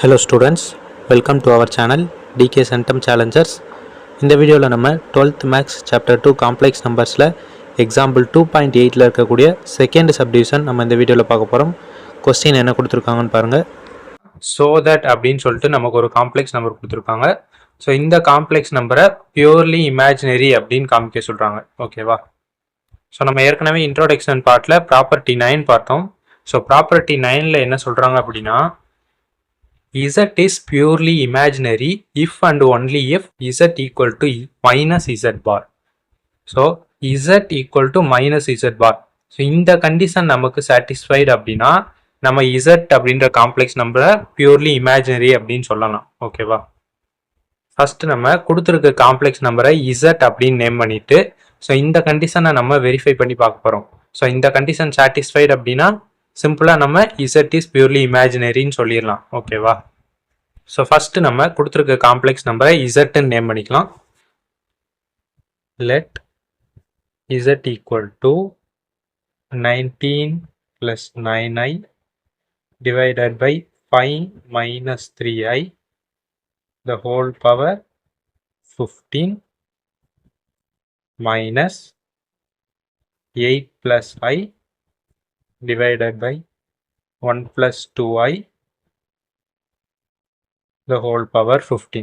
Hello students, welcome to our channel DK Centum Challengers. இந்த வீடியோவில் நம்ம 12th மேக்ஸ் சாப்டர் 2 காம்ப்ளெக்ஸ் நம்பர்ஸில் example 2.8ல் இருக்கக்கூடிய செகண்ட் சப்டிவிஷன் நம்ம இந்த வீடியோவில் பார்க்க போகிறோம். கொஸ்டின் என்ன கொடுத்துருக்காங்கன்னு பாருங்கள். ஸோ தட் அப்படின்னு சொல்லிட்டு நமக்கு ஒரு காம்ப்ளெக்ஸ் நம்பர் கொடுத்துருக்காங்க. ஸோ இந்த காம்ப்ளெக்ஸ் நம்பரை பியூர்லி இமேஜினரி அப்படின்னு காமிக்க சொல்கிறாங்க. ஓகேவா? ஸோ நம்ம ஏற்கனவே இன்ட்ரோடக்ஷன் பார்ட்டில் ப்ராப்பர்ட்டி 9 பார்த்தோம். ஸோ ப்ராப்பர்ட்டி 9ல் என்ன சொல்கிறாங்க அப்படின்னா, Z is purely imaginary if and only if Z equal to minus Z bar. So Z equal to minus Z bar. So இந்த கண்டிஷன் நமக்கு சாட்டிஸ்ஃபைடு அப்படின்னா நம்ம Z அப்படின்ற காம்ப்ளெக்ஸ் நம்பரை பியூர்லி இமேஜினரி அப்படின்னு சொல்லலாம். ஓகேவா? ஃபர்ஸ்ட் நம்ம கொடுத்துருக்க காம்ப்ளெக்ஸ் நம்பரை Z அப்படின்னு நேம் பண்ணிட்டு ஸோ இந்த கண்டிஷனை நம்ம வெரிஃபை பண்ணி பார்க்க போகிறோம். ஸோ இந்த கண்டிஷன் சாட்டிஸ்ஃபைடு அப்படின்னா சிம்பிளாக நம்ம Z is purely imaginary சொல்லிடலாம். ஓகேவா? ஸோ ஃபர்ஸ்ட் நம்ம கொடுத்துருக்க காம்ப்ளெக்ஸ் நம்பரை Z நேம் பண்ணிக்கலாம். Let Z equal to 19 plus 9i divided by 5 minus 3i the whole power 15 minus 8 plus I divided by 1 plus 2i the whole power 15.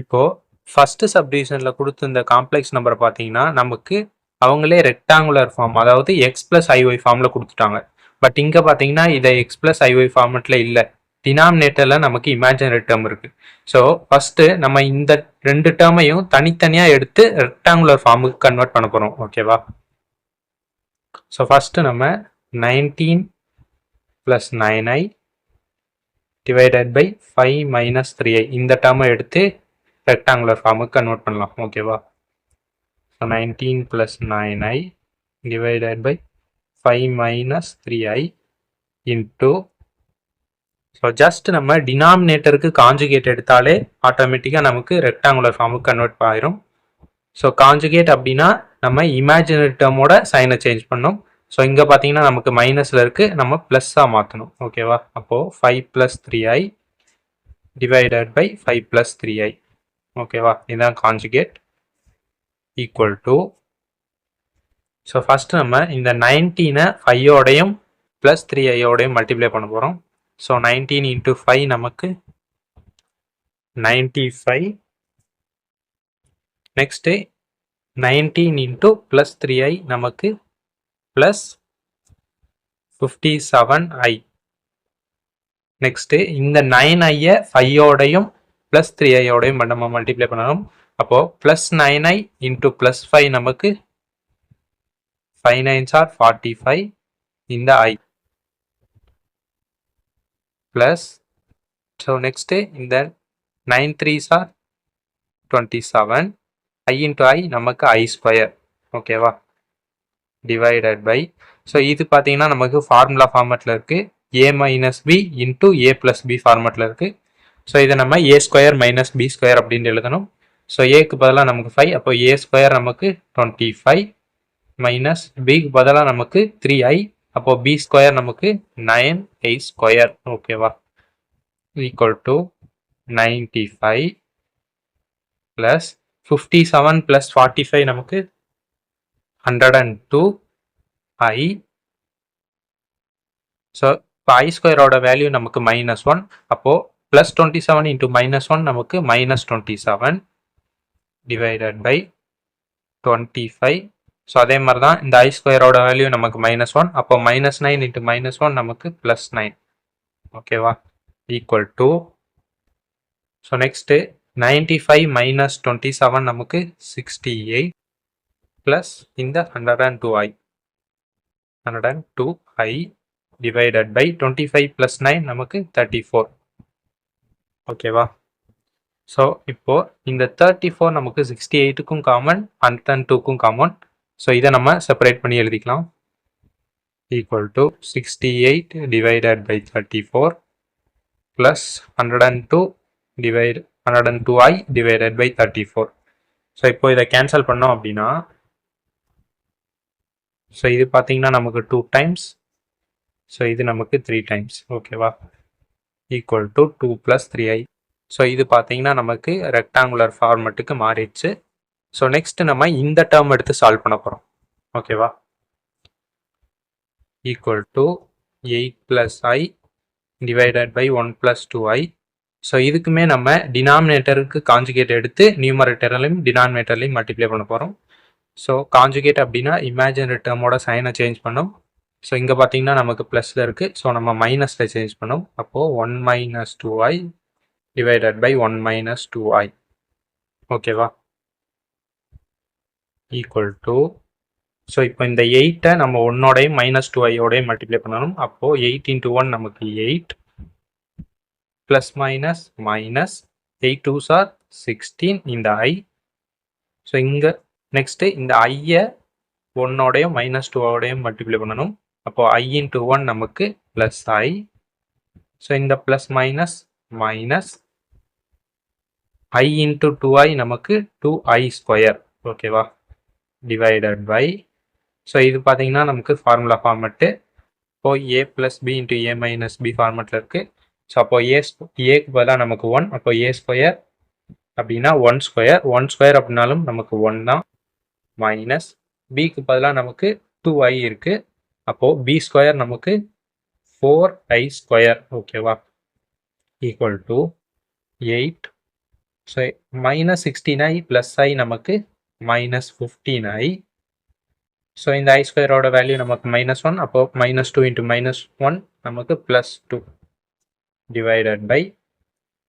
இப்போ first சப்டிவிஷனில் கொடுத்து இந்த complex நம்பரை பார்த்தீங்கன்னா நமக்கு அவங்களே ரெக்டாங்குலர் ஃபார்ம், அதாவது எக்ஸ் பிளஸ் ஐஒய் ஃபார்மில் கொடுத்துட்டாங்க. பட் இங்கே பார்த்தீங்கன்னா இதை எக்ஸ் பிளஸ் ஐஒய் ஃபார்மெட்டில் இல்லை, டினாமினேட்டரில் நமக்கு இமேஜினரி டேர்ம் இருக்குது. ஸோ ஃபஸ்ட்டு நம்ம இந்த ரெண்டு டேர்மையும் தனித்தனியாக எடுத்து ரெக்டாங்குலர் ஃபார்முக்கு கன்வெர்ட் பண்ண போகிறோம். ஓகேவா? ஸோ ஃபஸ்ட்டு நம்ம 19 + 9i divided by 5 minus 3i இந்த டேர்மை எடுத்து ரெக்டாங்குலர் ஃபார்முக்கு கன்வெர்ட் பண்ணலாம். ஓகேவா? So 19 + 9i divided by 5 minus 3i into so just நம்ம டினாமினேட்டருக்கு காஞ்சுகேட் எடுத்தாலே ஆட்டோமேட்டிக்காக நமக்கு ரெக்டாங்குலர் ஃபார்முக்கு கன்வெர்ட் ஆயிரும். ஸோ காஞ்சுகேட் அப்படின்னா நம்ம இமேஜினரி டேர்மோட சைனை சேஞ்ச் பண்ணோம். ஸோ இங்கே பார்த்தீங்கன்னா நமக்கு மைனஸில் இருக்குது, நம்ம ப்ளஸ்ஸாக மாற்றணும். ஓகேவா? அப்போது 5 + 3i டிவைடட் பை 5 + 3i. ஓகேவா? இதுதான் conjugate equal to. So first நம்ம இந்த 19 5ஓடையும் ப்ளஸ் 3iயோடையும் மல்டிப்ளை பண்ண போகிறோம். ஸோ 19 × 5 நமக்கு 95. நெக்ஸ்ட்டு 19 × ப்ளஸ் 3i நமக்கு ப்ளஸ் 57i. நெக்ஸ்ட்டு இந்த 9i 5ஓடையும் ப்ளஸ் 3iயோடையும் நம்ம மல்டிப்ளை பண்ணணும். அப்போது ப்ளஸ் 9i × ப்ளஸ் 5 நமக்கு 5 9s are 45 இந்த i ப்ளஸ். ஸோ நெக்ஸ்ட்டு இந்த 9 3s are 27 i × i நமக்கு i². ஓகேவா? Divided by. ஸோ இது பார்த்தீங்கன்னா நமக்கு ஃபார்முலா ஃபார்மேட்டில் இருக்குது, a - b × a + b ஃபார்மேட்டில் இருக்குது. ஸோ இதை நம்ம a² - b² அப்படின்னு எழுதணும். ஸோ ஏக்கு பதிலாக நமக்கு 5, அப்போ a² நமக்கு 25 மைனஸ் பிக்கு பதிலாக நமக்கு 3i, அப்போது b² நமக்கு 9i². ஓகேவா? ஈக்குவல் டு 95 ப்ளஸ் 57 + 45 நமக்கு 102i. ஸோ இப்போ i² வேல்யூ நமக்கு -1, அப்போது ப்ளஸ் 27 × -1 நமக்கு -27 டிவைடட் பை 25. ஸோ அதே மாதிரி தான் இந்த i² வேல்யூ நமக்கு -1, அப்போ -9 × -1 நமக்கு +9. ஓகேவா? Equal to. ஸோ நெக்ஸ்ட்டு 95 - 27 நமக்கு 68 ப்ளஸ் இந்த 102i டிவைடட் பை 25 + 9 நமக்கு 34. ஓகேவா? ஸோ இப்போது இந்த 34 நமக்கு 68க்கும் காமன், 102க்கும் காமன். ஸோ இதை நம்ம செப்பரேட் பண்ணி எழுதிக்கலாம். Equal to 68 divided by 34 plus 102i divided by 34. So இப்போ இதை கேன்சல் பண்ணோம் அப்படின்னா, ஸோ இது பார்த்தீங்கன்னா நமக்கு 2 times ஸோ இது நமக்கு 3 டைம்ஸ் ஓகேவா, ஈக்குவல் டு 2 + 3i. ஸோ இது பார்த்தீங்கன்னா நமக்கு ரெக்டாங்குலர் ஃபார்மெட்டுக்கு மாறிடுச்சு. ஸோ நெக்ஸ்ட் நம்ம இந்த டேர்ம் எடுத்து சால்வ் பண்ண போகிறோம் ஓகேவா, equal to 8 + i divided by 1 + 2i. So இதுக்குமே நம்ம டினாமினேட்டருக்கு காஞ்சுகேட் எடுத்து நியூமரேட்டர்லையும் டினாமினேட்டர்லையும் மல்டிப்ளை பண்ண போகிறோம். ஸோ காஞ்சுகேட் அப்படின்னா இமேஜினரி டேர்மோட சைனை சேஞ்ச் பண்ணும். ஸோ இங்கே பார்த்தீங்கன்னா நமக்கு ப்ளஸில் இருக்குது, ஸோ நம்ம மைனஸில் சேஞ்ச் பண்ணோம். அப்போது 1 - 2i டிவைடட் பை 1 - 2i ஓகேவா, ஈக்குவல் டு. ஸோ இப்போ இந்த 8ஐ நம்ம 1ஓடையும் -2iயோடையும் மல்டிப்ளை பண்ணணும். அப்போது 8 × 1 நமக்கு 8 plus minus minus 8 2s are 16 இந்த i. ஸோ இங்கே நெக்ஸ்ட்டு இந்த ஐயை 1ஓடையும் -2ஓடையும் மல்டிப்ளை பண்ணணும். அப்போது i × 1 நமக்கு ப்ளஸ் i. ஸோ இந்த plus minus minus i × 2i நமக்கு 2i² ஓகேவா, டிவைடட் பை. ஸோ இது பார்த்தீங்கன்னா நமக்கு ஃபார்முலா ஃபார்மெட்டு. இப்போது a + b × a - b ஃபார்மெட்டில் இருக்குது. ஸோ அப்போ ஏக்கு பதிலாக நமக்கு 1, அப்போ a² அப்படின்னா 1² 1² அப்படின்னாலும் நமக்கு 1 தான். மைனஸ் பிக்கு பதிலாக நமக்கு 2i இருக்குது, அப்போது b² நமக்கு 4i² ஓகேவா, equal to 8. So -16i + i நமக்கு -15i. ஸோ இந்த i² வேல்யூ நமக்கு -1, அப்போது -2 × -1 நமக்கு +2 டிவைடட் பை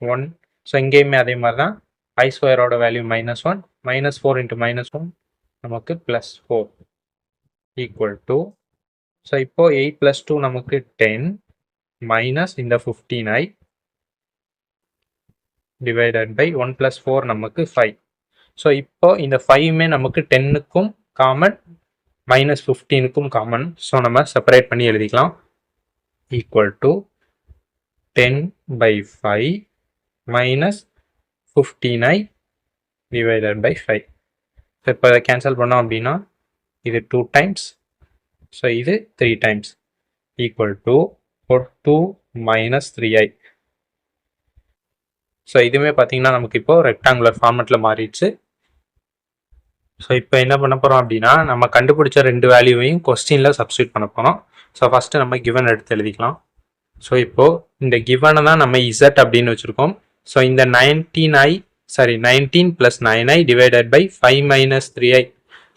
1. ஸோ இங்கேயுமே அதே மாதிரி தான், i² வேல்யூ -1, -4 × -1 நமக்கு +4 ஈக்குவல் டு. ஸோ இப்போது 8 + 2 நமக்கு 10 மைனஸ் இந்த 15i டிவைடட் பை 1 + 4 நமக்கு 5. ஸோ இப்போ இந்த 5மே நமக்கு 10க்கும் காமன் -15க்கும் காமன். ஸோ நம்ம செப்பரேட் பண்ணி எழுதிக்கலாம். Equal to 10/5 minus 15i divided by 5. இப்போ இதை கேன்சல் பண்ணோம் அப்படின்னா இது 2 times, ஸோ இது 3 times equal to 2 minus 3i. So இதுவுமே பார்த்தீங்கன்னா நமக்கு இப்போ ரெக்டாங்குலர் ஃபார்மெட்டில் மாறிடுச்சு. ஸோ இப்போ என்ன பண்ண போகிறோம் அப்படின்னா நம்ம கண்டுபிடிச்ச 2 வேல்யூவையும் கொஸ்டினில் சப்ஸ்டியூட் பண்ண போகிறோம். ஸோ ஃபஸ்ட்டு நம்ம கிவன் எடுத்து எழுதிக்கலாம். ஸோ இப்போது இந்த கிவனை தான் நம்ம z அப்படின்னு வச்சுருக்கோம். ஸோ இந்த 19 + 9i divided by 5 - 3i.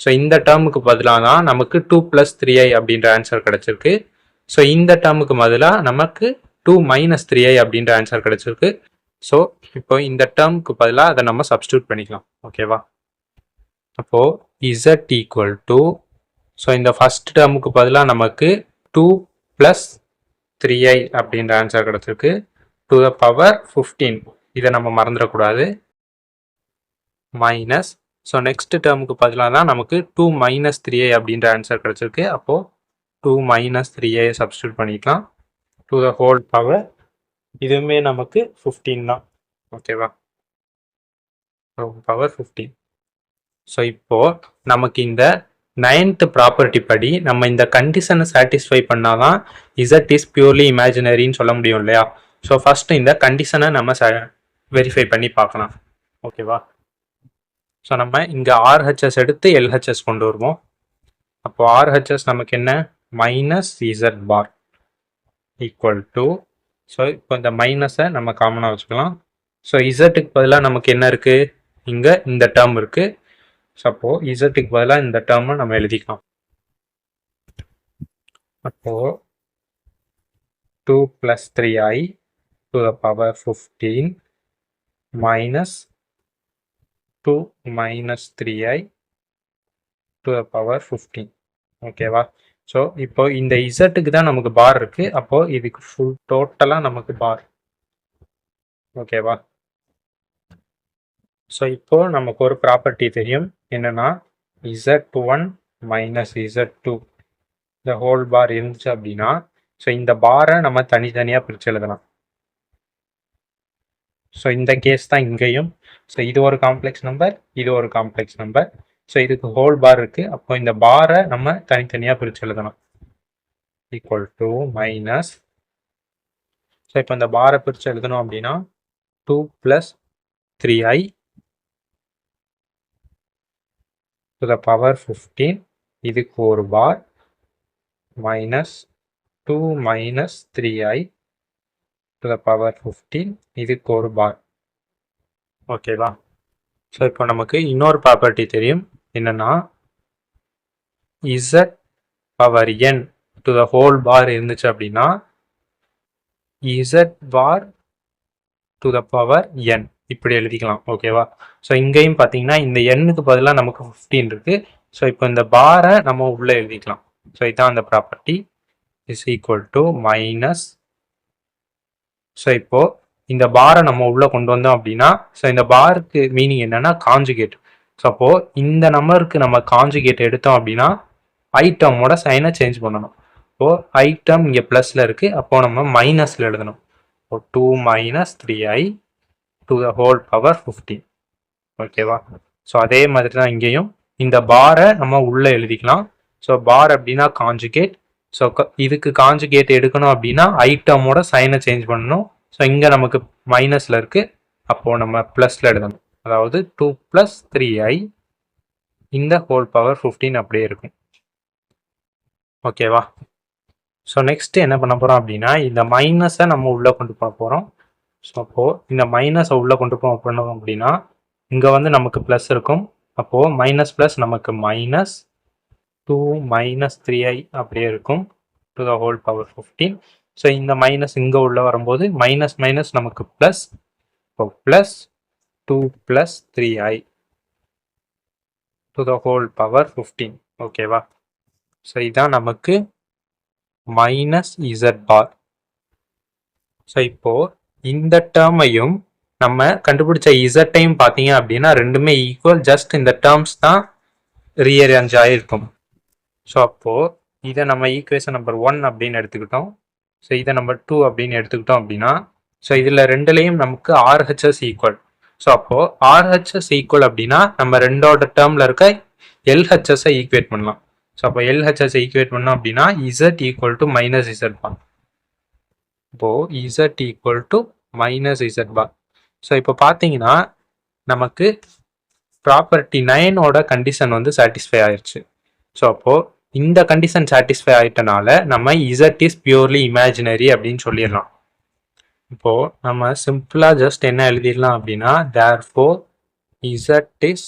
So இந்த டேர்முக்கு பதிலாக தான் நமக்கு 2 + 3i அப்படின்ற ஆன்சர் கிடச்சிருக்கு. ஸோ இந்த டேர்முக்கு பதிலாக நமக்கு 2 - 3i அப்படின்ற ஆன்சர் கிடச்சிருக்கு. ஸோ இப்போ இந்த டேர்முக்கு பதிலாக அதை நம்ம சப்ஸ்டியூட் பண்ணிக்கலாம் ஓகேவா. அப்போது z ஈக்குவல் டு, ஸோ இந்த ஃபஸ்ட் டேர்முக்கு பதிலாக நமக்கு 2 + 3i அப்படின்ற ஆன்சர் கிடச்சிருக்கு. டு த பவர் 15, இதை நம்ம மறந்துடக்கூடாது. மைனஸ், ஸோ நெக்ஸ்ட் டேர்முக்கு பதிலாக தான் நமக்கு 2 - 3i அப்படின்ற ஆன்சர் கிடச்சிருக்கு. அப்போது 2 - 3i சப்ஸ்டியூட் பண்ணிக்கலாம். டு த ஹோல் பவர், இதுவுமே நமக்கு 15 தான் ஓகேவா, பவர் 15. ஸோ இப்போது நமக்கு இந்த 9th ப்ராப்பர்ட்டி படி நம்ம இந்த கண்டிஷனை சாட்டிஸ்ஃபை பண்ணாதான் z இஸ் பியூர்லி இமேஜினரின்னு சொல்ல முடியும் இல்லையா. ஸோ ஃபஸ்ட்டு இந்த கண்டிஷனை நம்ம வெரிஃபை பண்ணி பார்க்கலாம் ஓகேவா. ஸோ நம்ம இங்கே RHS எடுத்து LHS கொண்டு வருவோம். அப்போது RHS நமக்கு என்ன, -z bar equal to. So இப்போ இந்த மைனஸை நம்ம காமனாக வச்சுக்கலாம். ஸோ இசட்டுக்கு பதிலாக நமக்கு என்ன இருக்குது, இங்கே இந்த டேர்ம் இருக்குது. ஸோ அப்போது இசட்டுக்கு பதிலாக இந்த டேர்மை நம்ம எழுதிக்கலாம். அப்போது 2 + 3i to the power 15 minus 2 - 3i to the power 15 ஓகேவா. ஸோ இப்போ இந்த இசட்டுக்கு தான் நமக்கு பார் இருக்குது. அப்போது இதுக்கு ஃபுல் டோட்டலாக நமக்கு பார் ஓகேவா. ஸோ இப்போது நமக்கு ஒரு ப்ராப்பர்ட்டி தெரியும், என்னென்னா z1 - z2 இந்த ஹோல் பார் இருந்துச்சு அப்படின்னா, ஸோ இந்த பாரை நம்ம தனித்தனியாக பிரித்து எழுதலாம். ஸோ இந்த கேஸ் தான் இங்கேயும். ஸோ இது ஒரு காம்ப்ளெக்ஸ் நம்பர், இது ஒரு காம்ப்ளெக்ஸ் நம்பர். ஸோ இதுக்கு ஹோல் பார் இருக்குது. அப்போ இந்த பாரை நம்ம தனித்தனியாக பிரித்து எழுதலாம். Equal to minus. ஸோ இப்போ இந்த பாரை பிரித்து எழுதணும் அப்படின்னா 2 + 3i to the power 15 இதுக்கு ஒரு பார் minus 2 minus 3i to the power 15 இதுக்கு ஒரு பார். ஓகேவா? ஸோ இப்போ நமக்கு இன்னொரு ப்ராப்பர்ட்டி தெரியும். என்னன்னா z power n to the whole பார் இருந்துச்சு அப்படின்னா z bar to the power n இப்படி எழுதிக்கலாம். ஓகேவா? ஸோ இங்கேயும் பார்த்தீங்கன்னா இந்த எண்ணுக்கு பதிலாக நமக்கு 15 இருக்கு. ஸோ இப்போ இந்த பாரை நம்ம உள்ளே எழுதிக்கலாம். ஸோ இதுதான் அந்த property is equal to minus. So இப்போ இந்த பாரை நம்ம உள்ளே கொண்டு வந்தோம் அப்படின்னா ஸோ இந்த பாருக்கு மீனிங் என்னன்னா காஞ்சுகேட். ஸோ அப்போ இந்த நம்பருக்கு நம்ம காஞ்சுகேட் எடுத்தோம் அப்படின்னா ஐட்டமோட சைனை சேஞ்ச் பண்ணணும். இப்போ ஐட்டம் இங்கே ப்ளஸில் இருக்குது, அப்போது நம்ம மைனஸில் எழுதணும். இப்போ 2 minus 3i to the whole power 15. ஓகேவா? ஸோ அதே மாதிரி தான் இங்கேயும் இந்த பாரை நம்ம உள்ளே எழுதிக்கலாம். ஸோ பார் அப்படின்னா காஞ்சுகேட். ஸோ இதுக்கு காஞ்சுகேட் எடுக்கணும் அப்படின்னா ஐட்டமோட சைனை சேஞ்ச் பண்ணணும். ஸோ இங்கே நமக்கு மைனஸில் இருக்குது, அப்போது நம்ம ப்ளஸில் எழுதணும். அதாவது 2 + 3i இந்த ஹோல் பவர் 15 அப்படியே இருக்கும். ஓகேவா? ஸோ நெக்ஸ்ட்டு என்ன பண்ண போகிறோம் அப்படின்னா இந்த மைனஸை நம்ம உள்ளே கொண்டு போக போகிறோம். ஸோ அப்போது இந்த மைனஸை உள்ளே கொண்டு போனோம் அப்படின்னா இங்கே வந்து நமக்கு ப்ளஸ் இருக்கும். அப்போது மைனஸ் ப்ளஸ் நமக்கு மைனஸ் 2 minus 3i அப்படியே இருக்கும் to the whole power 15. So இந்த மைனஸ் இங்கே உள்ள வரும்போது மைனஸ் மைனஸ் நமக்கு ப்ளஸ். இப்போ plus 2 + 3i to the whole power 15. ஓகேவா? ஸோ இதுதான் நமக்கு மைனஸ் இசட் பார். ஸோ இப்போது இந்த டேர்மையும் நம்ம கண்டுபிடிச்ச இசட்டையும் பார்த்தீங்க அப்படின்னா ரெண்டுமே ஈக்குவல். ஜஸ்ட் இந்த டேர்ம்ஸ் தான் ரீஅரேஞ்ச் ஆகிருக்கும். ஸோ அப்போது இதை நம்ம ஈக்குவேஷன் நம்பர் 1 அப்படின்னு எடுத்துக்கிட்டோம். ஸோ இதை நம்பர் 2 அப்படின்னு எடுத்துக்கிட்டோம் அப்படின்னா ஸோ இதில் ரெண்டுலேயும் நமக்கு RHS ஈக்குவல். ஸோ அப்போது RHS ஈக்குவல் அப்படின்னா நம்ம ரெண்டோட டேர்மில் இருக்க LHSஐ ஈக்குவேட் பண்ணலாம். ஸோ அப்போ LHSஐ ஈக்குவேட் பண்ணோம் அப்படின்னா Z equal to minus Z bar. இப்போது Z equal to minus Z bar. So இப்போ பார்த்தீங்கன்னா நமக்கு ப்ராப்பர்ட்டி 9ஓட கண்டிஷன் வந்து சாட்டிஸ்ஃபை ஆயிடுச்சு. ஸோ அப்போது இந்த கண்டிஷன் சாட்டிஸ்ஃபை ஆகிட்டனால நம்ம Z இஸ் பியூர்லி இமேஜினரி அப்படின்னு சொல்லிடலாம். இப்போது நம்ம சிம்பிளாக ஜஸ்ட் என்ன எழுதிடலாம் அப்படின்னா therefore Z is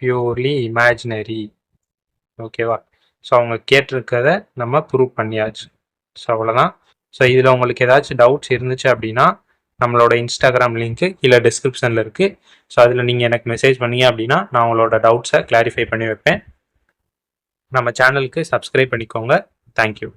purely imaginary. ஓகேவா? ஸோ அவங்க கேட்டிருக்கதை நம்ம ப்ரூவ் பண்ணியாச்சு. ஸோ அவ்வளோதான். ஸோ இதில் உங்களுக்கு ஏதாச்சும் டவுட்ஸ் இருந்துச்சு அப்படின்னா நம்மளோட இன்ஸ்டாகிராம் லிங்க்கு கீழே டிஸ்கிரிப்ஷனில் இருக்குது. ஸோ அதில் நீங்கள் எனக்கு மெசேஜ் பண்ணீங்க அப்படின்னா நான் உங்களோட டவுட்ஸை கிளாரிஃபை பண்ணி வைப்பேன். நம்ம சேனலுக்கு சப்ஸ்கிரைப் பண்ணிக்கோங்க. தேங்க்யூ.